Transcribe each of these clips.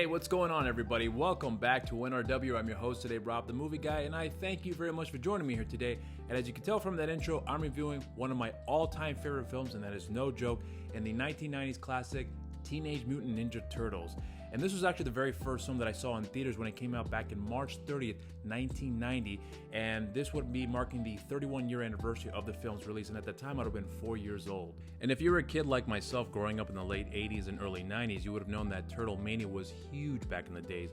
Hey, what's going on, everybody? Welcome back to NRW. I'm your host today, Rob, the movie guy, and I thank you very much for joining me here today. And as you can tell from that intro, I'm reviewing one of my all-time favorite films, and that is no joke, in the 1990s classic Teenage Mutant Ninja Turtles. And this was actually the very first film that I saw in theaters when it came out back in March 30th, 1990. And this would be marking the 31-year anniversary of the film's release. And at that time, I'd have been 4 years old. And if you were a kid like myself growing up in the late 80s and early 90s, you would have known that Turtle Mania was huge back in the days.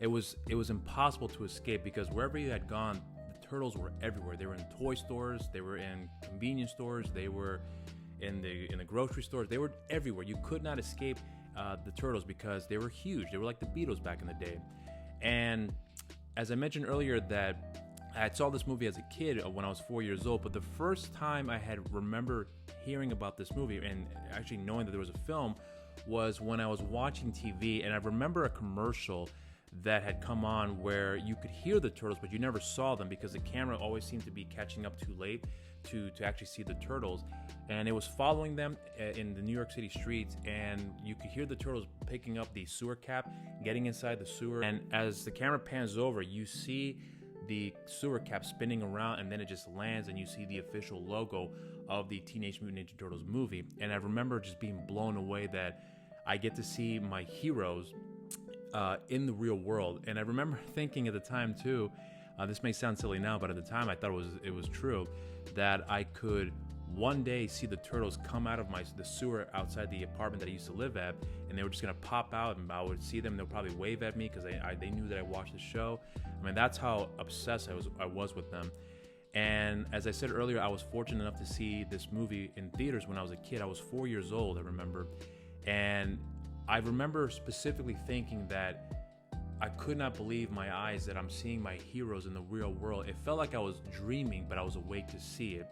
It was impossible to escape because wherever you had gone, the Turtles were everywhere. They were in toy stores, they were in convenience stores, they were in the grocery stores. They were everywhere. You could not escape the Turtles because they were huge. They were like the Beatles back in the day. And as I mentioned earlier, that I saw this movie as a kid when I was 4 years old, but the first time I had remembered hearing about this movie and actually knowing that there was a film was when I was watching TV, and I remember a commercial that had come on where you could hear the Turtles, but you never saw them because the camera always seemed to be catching up too late to actually see the Turtles. And it was following them in the New York City streets, and you could hear the Turtles picking up the sewer cap, getting inside the sewer, and as the camera pans over, you see the sewer cap spinning around, and then it just lands, and you see the official logo of the Teenage Mutant Ninja Turtles movie. And I remember just being blown away that I get to see my heroes in the real world. And I remember thinking at the time too, this may sound silly now, but at the time I thought it was true, that I could one day see the Turtles come out of the sewer outside the apartment that I used to live at, and they were just gonna pop out, and I would see them. They'll probably wave at me because they knew that I watched the show. I mean, that's how obsessed I was with them. And as I said earlier, I was fortunate enough to see this movie in theaters when I was a kid. I was 4 years old, I remember, and I remember specifically thinking that I could not believe my eyes that I'm seeing my heroes in the real world. It felt like I was dreaming, but I was awake to see it.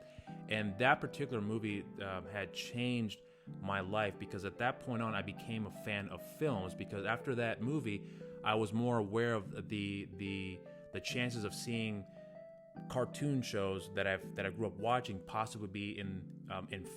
And that particular movie had changed my life because at that point on, I became a fan of films, because after that movie, I was more aware of the chances of seeing cartoon shows that I grew up watching possibly be in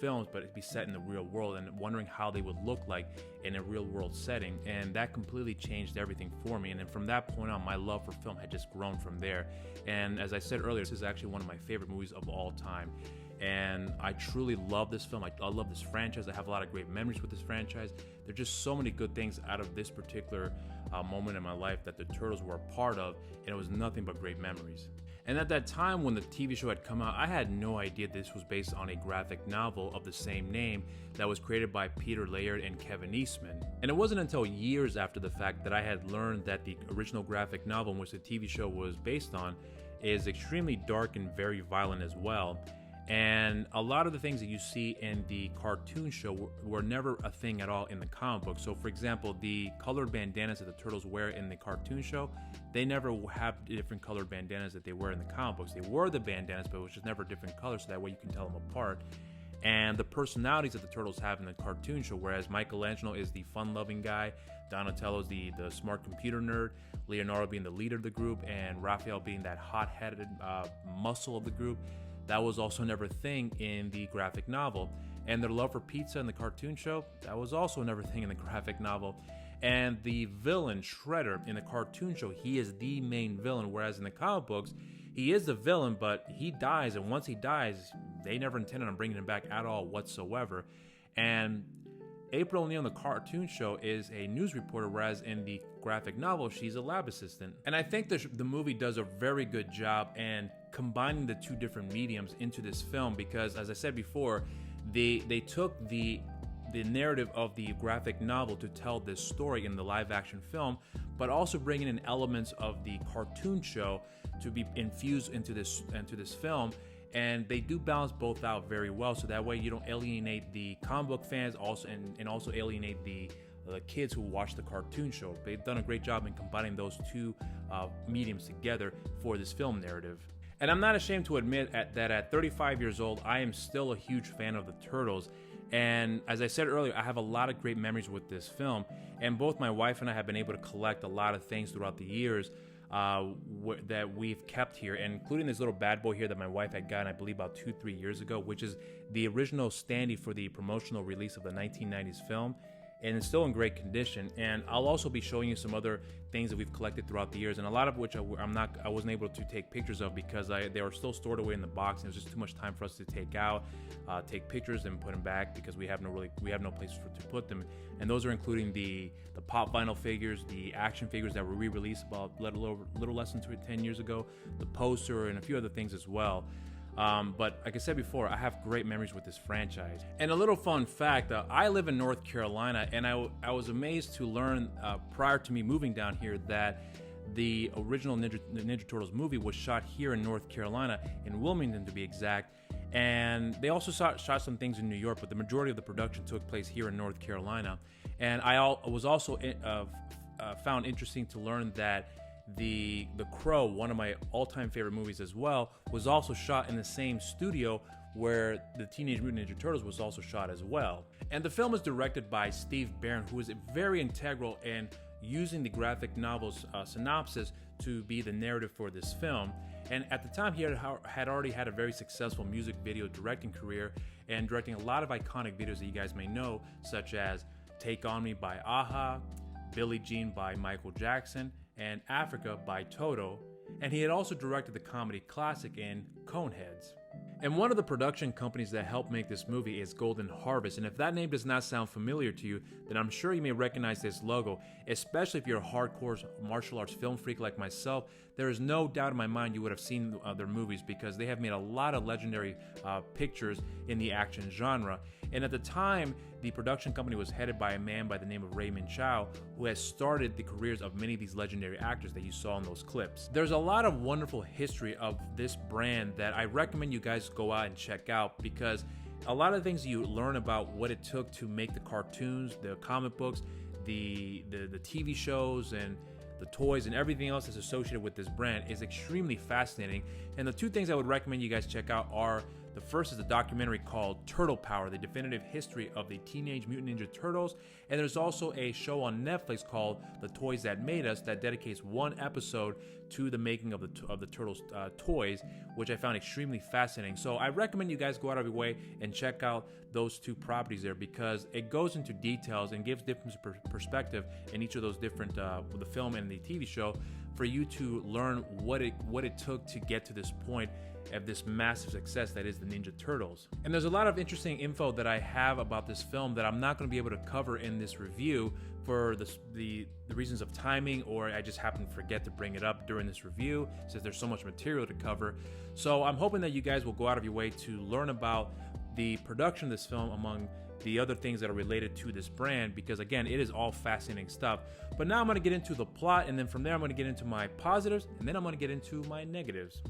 films, but it'd be set in the real world, and wondering how they would look like in a real world setting. And that completely changed everything for me. And then from that point on, my love for film had just grown from there. And as I said earlier, this is actually one of my favorite movies of all time. And I truly love this film. I love this franchise. I have a lot of great memories with this franchise. There are just so many good things out of this particular moment in my life that the Turtles were a part of, and it was nothing but great memories. And at that time when the TV show had come out, I had no idea this was based on a graphic novel of the same name that was created by Peter Laird and Kevin Eastman. And it wasn't until years after the fact that I had learned that the original graphic novel in which the TV show was based on is extremely dark and very violent as well. And a lot of the things that you see in the cartoon show were never a thing at all in the comic book. So for example, the colored bandanas that the Turtles wear in the cartoon show, they never have different colored bandanas that they wear in the comic books. They wore the bandanas, but it was just never different colors, so that way you can tell them apart. And the personalities that the Turtles have in the cartoon show, whereas Michelangelo is the fun-loving guy, Donatello is the smart computer nerd, Leonardo being the leader of the group, and Raphael being that hot-headed muscle of the group, that was also never a thing in the graphic novel. And their love for pizza in the cartoon show, that was also never a thing in the graphic novel. And the villain, Shredder, in the cartoon show, he is the main villain, whereas in the comic books, he is the villain, but he dies, and once he dies, they never intended on bringing him back at all whatsoever. And April O'Neil in the cartoon show is a news reporter, whereas in the graphic novel, she's a lab assistant. And I think the movie does a very good job in combining the two different mediums into this film, because as I said before, they took the narrative of the graphic novel to tell this story in the live action film, but also bringing in elements of the cartoon show to be infused into this film. And they do balance both out very well, so that way you don't alienate the comic book fans and also alienate the kids who watch the cartoon show. They've done a great job in combining those two mediums together for this film narrative. And I'm not ashamed to admit that at 35 years old, I am still a huge fan of the Turtles. And as I said earlier, I have a lot of great memories with this film. And both my wife and I have been able to collect a lot of things throughout the years that we've kept here, including this little bad boy here that my wife had gotten, I believe, about 2-3 years ago, which is the original standee for the promotional release of the 1990s film. and it's still in great condition. And I'll also be showing you some other things that we've collected throughout the years, and a lot of which I wasn't able to take pictures of because they were still stored away in the box, and it was just too much time for us to take pictures and put them back because we have no place to put them. And those are including the pop vinyl figures, the action figures that were re-released about a little less than 10 years ago, the poster, and a few other things as well. But like I said before, I have great memories with this franchise. And a little fun fact, I live in North Carolina, and I was amazed to learn prior to me moving down here that the original Ninja Turtles movie was shot here in North Carolina, in Wilmington to be exact. And they also shot some things in New York, but the majority of the production took place here in North Carolina. And I was also found interesting to learn that The Crow, one of my all-time favorite movies as well, was also shot in the same studio where the Teenage Mutant Ninja Turtles was also shot as well. And the film is directed by Steve Barron, who is very integral in using the graphic novel's synopsis to be the narrative for this film. And at the time, he had already had a very successful music video directing career and directing a lot of iconic videos that you guys may know, such as Take On Me by Aha, Billie Jean by Michael Jackson, and Africa by Toto, and he had also directed the comedy classic in Coneheads. And one of the production companies that helped make this movie is Golden Harvest, and if that name does not sound familiar to you, then I'm sure you may recognize this logo, especially if you're a hardcore martial arts film freak like myself. There is no doubt in my mind you would have seen their movies because they have made a lot of legendary pictures in the action genre. And at the time, the production company was headed by a man by the name of Raymond Chow, who has started the careers of many of these legendary actors that you saw in those clips. There's a lot of wonderful history of this brand that I recommend you guys go out and check out, because a lot of things you learn about what it took to make the cartoons, the comic books, the TV shows, and the toys and everything else that's associated with this brand is extremely fascinating. And the two things I would recommend you guys check out are, the first is a documentary called Turtle Power, the definitive history of the Teenage Mutant Ninja Turtles. And there's also a show on Netflix called The Toys That Made Us that dedicates one episode to the making of the Turtles toys, which I found extremely fascinating. So I recommend you guys go out of your way and check out those two properties there, because it goes into details and gives different perspective in each of those different, the film and the TV show, for you to learn what it took to get to this point of this massive success that is the Ninja Turtles. And there's a lot of interesting info that I have about this film that I'm not going to be able to cover in this review for the reasons of timing, or I just happen to forget to bring it up during this review since there's so much material to cover. So I'm hoping that you guys will go out of your way to learn about the production of this film among the other things that are related to this brand, because again, it is all fascinating stuff. But now I'm going to get into the plot, and then from there I'm going to get into my positives, and then I'm going to get into my negatives.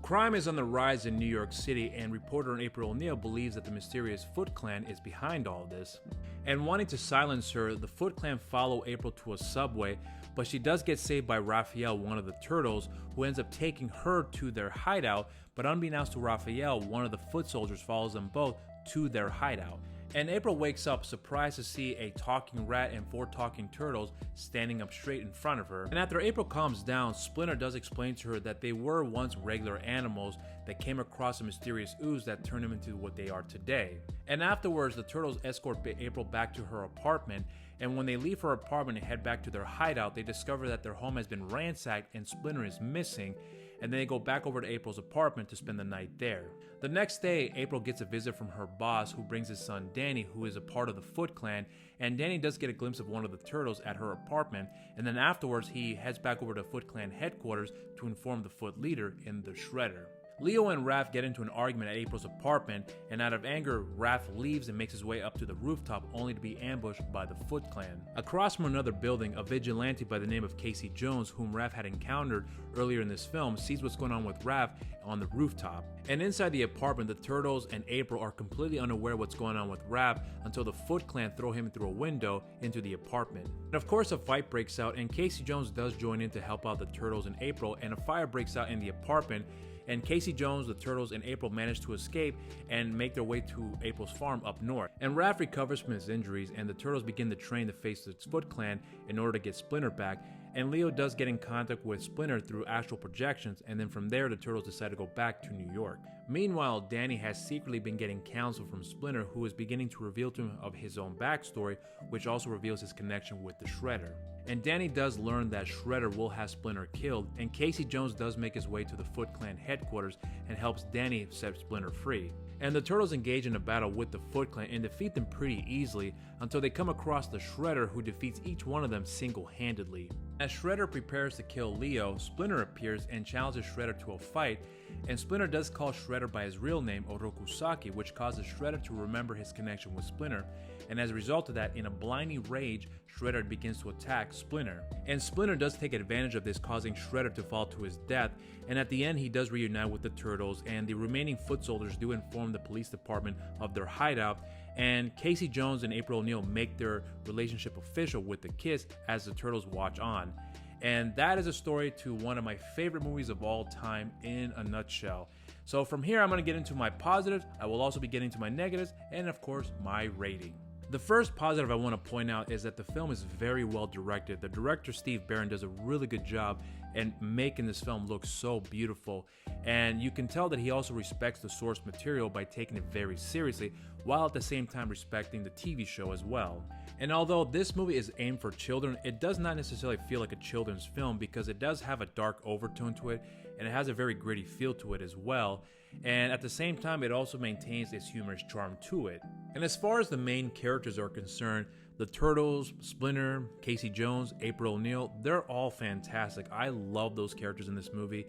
Crime is on the rise in New York City, and reporter April O'Neil believes that the mysterious Foot Clan is behind all this. And wanting to silence her, the Foot Clan follow April to a subway, but she does get saved by Raphael, one of the turtles, who ends up taking her to their hideout. But unbeknownst to Raphael, one of the foot soldiers follows them both to their hideout. And April wakes up surprised to see a talking rat and 4 talking turtles standing up straight in front of her. And after April calms down, Splinter does explain to her that they were once regular animals that came across a mysterious ooze that turned them into what they are today. And afterwards, the turtles escort April back to her apartment, and when they leave her apartment and head back to their hideout, they discover that their home has been ransacked and Splinter is missing. And then they go back over to April's apartment to spend the night there. The next day, April gets a visit from her boss, who brings his son Danny, who is a part of the Foot Clan, and Danny does get a glimpse of one of the turtles at her apartment, and then afterwards he heads back over to Foot Clan headquarters to inform the Foot leader in the Shredder. Leo and Raph get into an argument at April's apartment, and out of anger, Raph leaves and makes his way up to the rooftop, only to be ambushed by the Foot Clan. Across from another building, a vigilante by the name of Casey Jones, whom Raph had encountered earlier in this film, sees what's going on with Raph on the rooftop. And inside the apartment, the Turtles and April are completely unaware what's going on with Raph until the Foot Clan throw him through a window into the apartment. And of course, a fight breaks out, and Casey Jones does join in to help out the Turtles and April, and a fire breaks out in the apartment. And Casey Jones, the Turtles, and April manage to escape and make their way to April's farm up north. And Raph recovers from his injuries, and the Turtles begin to train to face the Foot Clan in order to get Splinter back. And Leo does get in contact with Splinter through astral projections, and then from there the Turtles decide to go back to New York. Meanwhile, Danny has secretly been getting counsel from Splinter, who is beginning to reveal to him of his own backstory, which also reveals his connection with the Shredder. And Danny does learn that Shredder will have Splinter killed, and Casey Jones does make his way to the Foot Clan headquarters and helps Danny set Splinter free. And the Turtles engage in a battle with the Foot Clan and defeat them pretty easily until they come across the Shredder, who defeats each one of them single-handedly. As Shredder prepares to kill Leo, Splinter appears and challenges Shredder to a fight, and Splinter does call Shredder by his real name, Orokusaki, which causes Shredder to remember his connection with Splinter, and as a result of that, in a blinding rage, Shredder begins to attack Splinter. And Splinter does take advantage of this, causing Shredder to fall to his death, and at the end he does reunite with the Turtles, and the remaining foot soldiers do inform the police department of their hideout, and Casey Jones and April O'Neil make their relationship official with the kiss as the Turtles watch on. And that is a story to one of my favorite movies of all time in a nutshell. So from here I'm going to get into my positives, I will also be getting to my negatives, and of course my rating. The first positive I want to point out is that the film is very well directed. The director Steve Barron does a really good job in making this film look so beautiful, and you can tell that he also respects the source material by taking it very seriously, while at the same time respecting the TV show as well. And although this movie is aimed for children, it does not necessarily feel like a children's film because it does have a dark overtone to it, and it has a very gritty feel to it as well. And at the same time, it also maintains its humorous charm to it. And as far as the main characters are concerned, the Turtles, Splinter, Casey Jones, April O'Neil, they're all fantastic. I love those characters in this movie,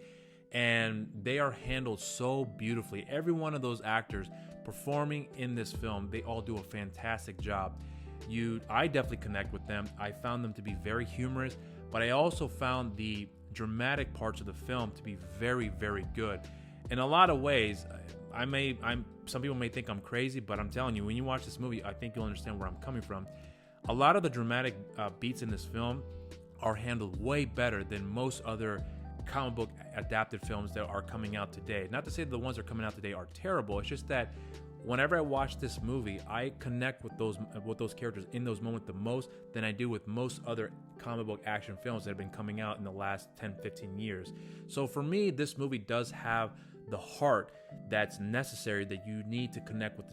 and they are handled so beautifully. Every one of those actors performing in this film, they all do a fantastic job. I definitely connect with them. I found them to be very humorous, but I also found the dramatic parts of the film to be very, very good. In a lot of ways, some people may think I'm crazy, but I'm telling you, when you watch this movie, I think you'll understand where I'm coming from. A lot of the dramatic beats in this film are handled way better than most other comic book adapted films that are coming out today. Not to say that the ones that are coming out today are terrible, it's just that whenever I watch this movie, I connect with those characters in those moments the most than I do with most other comic book action films that have been coming out in the last 10-15 years. So for me, this movie does have the heart that's necessary that you need to connect with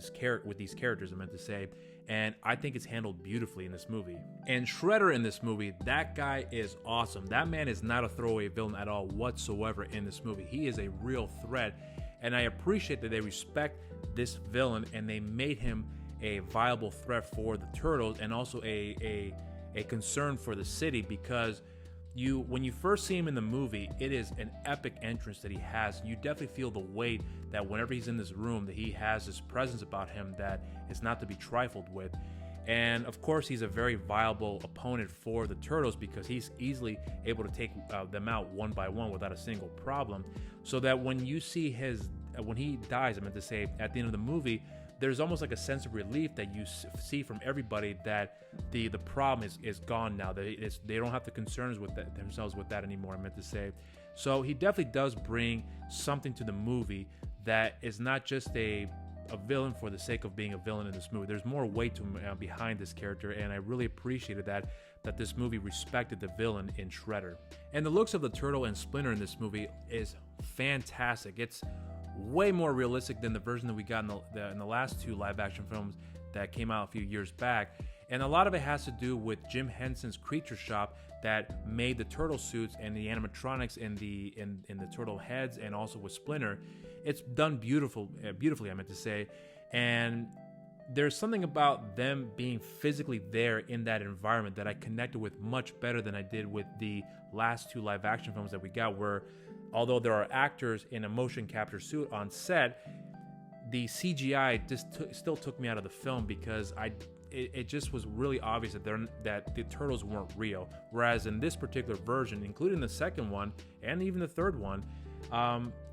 these characters, I meant to say, and I think it's handled beautifully in this movie. And Shredder in this movie, that guy is awesome. That man is not a throwaway villain at all whatsoever in this movie. He is a real threat, and I appreciate that they respect this villain and they made him a viable threat for the Turtles and also a concern for the city, because when you first see him in the movie, it is an epic entrance that he has. You definitely feel the weight that whenever he's in this room, that he has this presence about him that is not to be trifled with. And of course, he's a very viable opponent for the Turtles because he's easily able to take them out one by one without a single problem. So that when you see when he dies, I meant to say, at the end of the movie, there's almost like a sense of relief that you see from everybody that the problem is gone now. They don't have to concern themselves with that anymore, I meant to say. So he definitely does bring something to the movie that is not just a villain for the sake of being a villain in this movie. There's more weight to behind this character, and I really appreciated that this movie respected the villain in Shredder. And the looks of the Turtle and Splinter in this movie is fantastic. It's way more realistic than the version that we got in the last two live action films that came out a few years back. And a lot of it has to do with Jim Henson's Creature Shop that made the turtle suits and the animatronics in the turtle heads, and also with Splinter. It's done beautifully, I meant to say. And there's something about them being physically there in that environment that I connected with much better than I did with the last two live action films that we got, where although there are actors in a motion capture suit on set, the CGI just still took me out of the film because it just was really obvious that the turtles weren't real. Whereas in this particular version, including the second one and even the third one,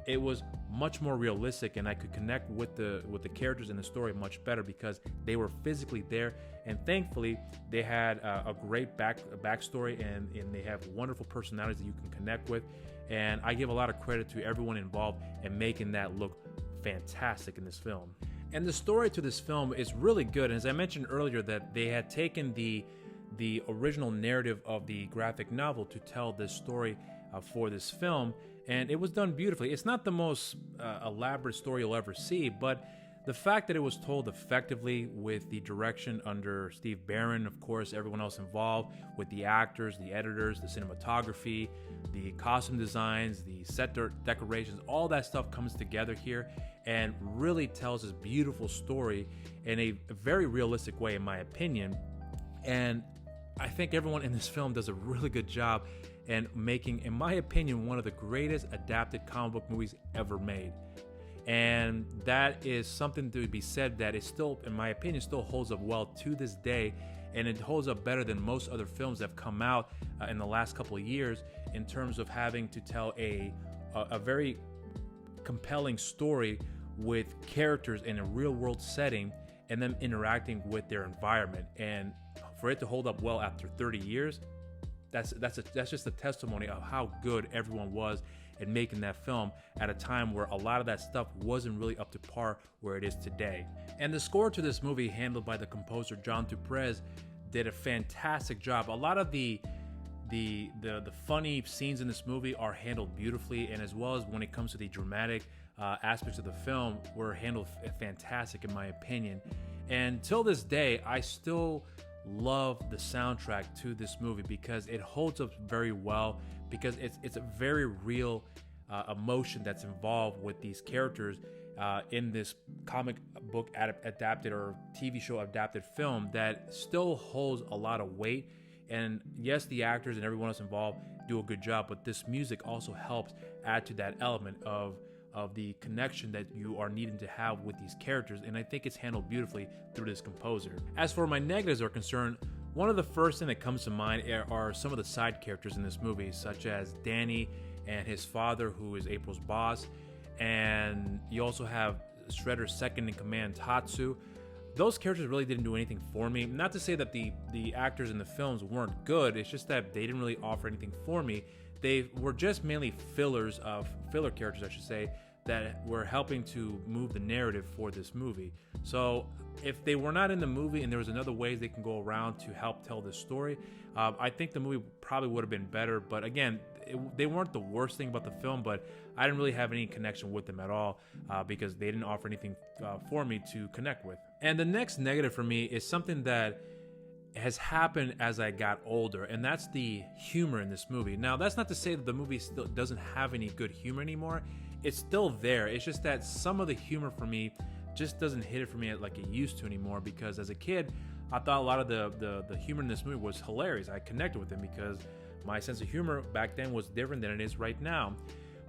it was much more realistic, and I could connect with the characters in the story much better because they were physically there. And thankfully, they had a great backstory, and they have wonderful personalities that you can connect with. And I give a lot of credit to everyone involved in making that look fantastic in this film. And the story to this film is really good. And as I mentioned earlier, that they had taken the original narrative of the graphic novel to tell this story for this film, and it was done beautifully. It's not the most elaborate story you'll ever see, but the fact that it was told effectively with the direction under Steve Barron, of course, everyone else involved, with the actors, the editors, the cinematography, the costume designs, the set decorations, all that stuff comes together here and really tells this beautiful story in a very realistic way, in my opinion. And I think everyone in this film does a really good job and making, in my opinion, one of the greatest adapted comic book movies ever made. And that is something to be said that is still, in my opinion, still holds up well to this day. And it holds up better than most other films that have come out in the last couple of years in terms of having to tell a very compelling story with characters in a real world setting and them interacting with their environment. And for it to hold up well after 30 years, that's just a testimony of how good everyone was in making that film at a time where a lot of that stuff wasn't really up to par where it is today. And the score to this movie, handled by the composer John Duprez, did a fantastic job. A lot of the funny scenes in this movie are handled beautifully, and as well as when it comes to the dramatic aspects of the film, were handled fantastic in my opinion. And till this day, I still love the soundtrack to this movie because it holds up very well, because it's a very real emotion that's involved with these characters in this comic book adapted or TV show adapted film that still holds a lot of weight. And yes, the actors and everyone else involved do a good job, but this music also helps add to that element of the connection that you are needing to have with these characters, and I think it's handled beautifully through this composer. As for my negatives are concerned, one of the first thing that comes to mind are some of the side characters in this movie, such as Danny and his father, who is April's boss, and you also have Shredder's second in command, Tatsu. Those characters really didn't do anything for me. Not to say that the actors in the films weren't good, it's just that they didn't really offer anything for me. They were just mainly filler characters, I should say, that were helping to move the narrative for this movie. So if they were not in the movie and there was another ways they can go around to help tell this story, I think the movie probably would have been better. But again, they weren't the worst thing about the film, but I didn't really have any connection with them at all because they didn't offer anything for me to connect with. And the next negative for me is something that has happened as I got older, and that's the humor in this movie. Now, that's not to say that the movie still doesn't have any good humor anymore. It's still there. It's just that some of the humor for me just doesn't hit it for me like it used to anymore, because as a kid, I thought a lot of the humor in this movie was hilarious. I connected with it because my sense of humor back then was different than it is right now.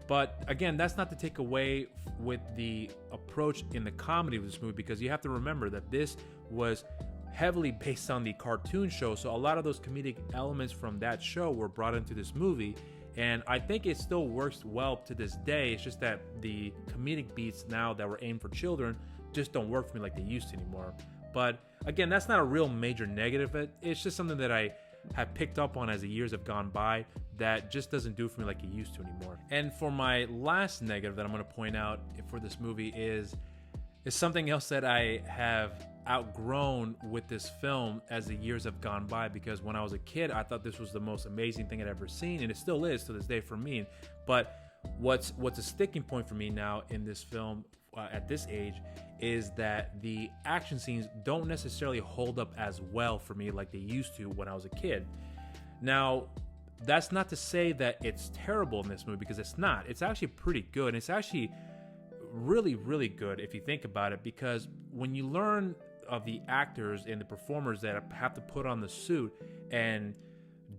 But again, that's not to take away with the approach in the comedy of this movie, because you have to remember that this was heavily based on the cartoon show, so a lot of those comedic elements from that show were brought into this movie, and I think it still works well to this day. It's just that the comedic beats now that were aimed for children just don't work for me like they used to anymore. But again, that's not a real major negative. It's just something that I have picked up on as the years have gone by that just doesn't do for me like it used to anymore. And for my last negative that I'm going to point out for this movie is something else that I have outgrown with this film as the years have gone by, because when I was a kid, I thought this was the most amazing thing I'd ever seen, and it still is to this day for me. But what's a sticking point for me now in this film at this age is that the action scenes don't necessarily hold up as well for me like they used to when I was a kid. Now, that's not to say that it's terrible in this movie, because it's not. It's actually pretty good, and it's actually really, really good if you think about it, because when you learn of the actors and the performers that have to put on the suit and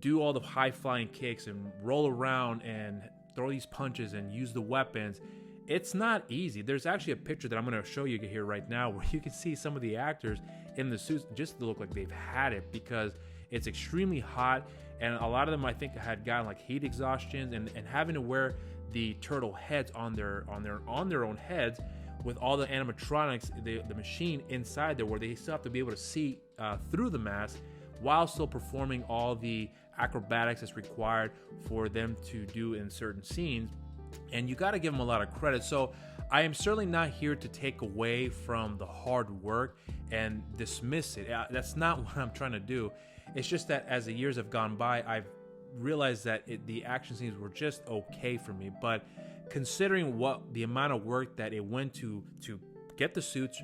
do all the high-flying kicks and roll around and throw these punches and use the weapons, it's not easy. There's actually a picture that I'm going to show you here right now where you can see some of the actors in the suits just look like they've had it, because it's extremely hot, and a lot of them I think had gotten like heat exhaustion, and having to wear the turtle heads on their own heads, with all the animatronics, the machine inside there, where they still have to be able to see through the mask while still performing all the acrobatics that's required for them to do in certain scenes. And you got to give them a lot of credit. So I am certainly not here to take away from the hard work and dismiss it. That's not what I'm trying to do. It's just that as the years have gone by, I've realized that the action scenes were just okay for me. But considering the amount of work that it went to get the suits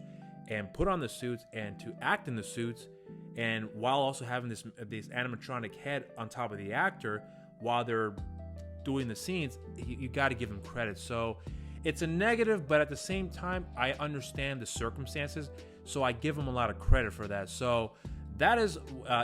and put on the suits and to act in the suits, and while also having this animatronic head on top of the actor while they're doing the scenes, you got to give them credit. So it's a negative, but at the same time, I understand the circumstances, so I give them a lot of credit for that. So that is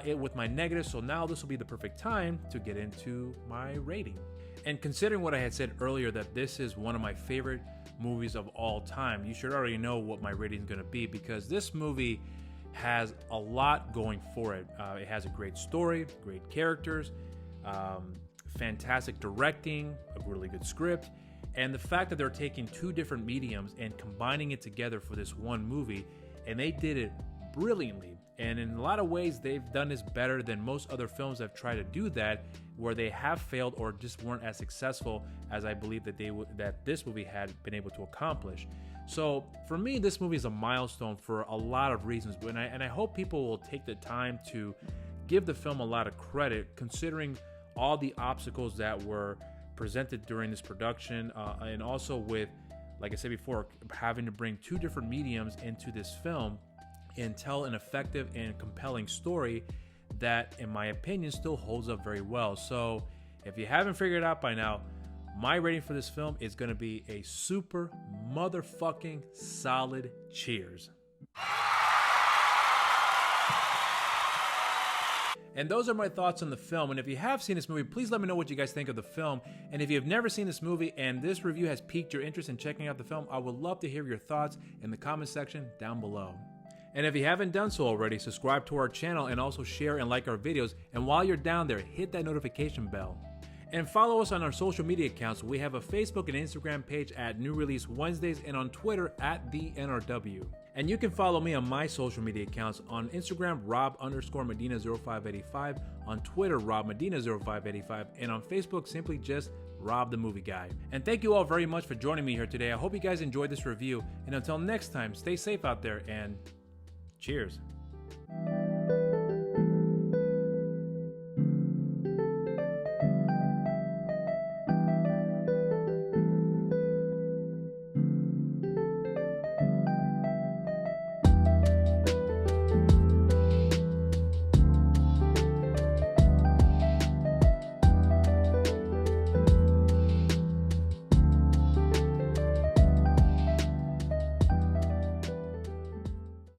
it with my negative. So now this will be the perfect time to get into my rating. And considering what I had said earlier, that this is one of my favorite movies of all time, you should already know what my rating is going to be, because this movie has a lot going for it. It has a great story, great characters, fantastic directing, a really good script, and the fact that they're taking two different mediums and combining it together for this one movie, and they did it brilliantly. And in a lot of ways, they've done this better than most other films that have tried to do that, where they have failed or just weren't as successful as I believe that this movie had been able to accomplish. So for me, this movie is a milestone for a lot of reasons, and I hope people will take the time to give the film a lot of credit, considering all the obstacles that were presented during this production, and also with, like I said before, having to bring two different mediums into this film and tell an effective and compelling story that, in my opinion, still holds up very well. So if you haven't figured it out by now, my rating for this film is going to be a super motherfucking solid cheers. And those are my thoughts on the film. And if you have seen this movie, please let me know what you guys think of the film. And if you have never seen this movie and this review has piqued your interest in checking out the film, I would love to hear your thoughts in the comment section down below. And if you haven't done so already, subscribe to our channel and also share and like our videos. And while you're down there, hit that notification bell. And follow us on our social media accounts. We have a Facebook and Instagram page at New Release Wednesdays, and on Twitter at TheNRW. And you can follow me on my social media accounts. On Instagram, Rob_Medina0585, on Twitter, RobMedina0585, and on Facebook, simply just Rob the Movie Guy. And thank you all very much for joining me here today. I hope you guys enjoyed this review, and until next time, stay safe out there, and cheers.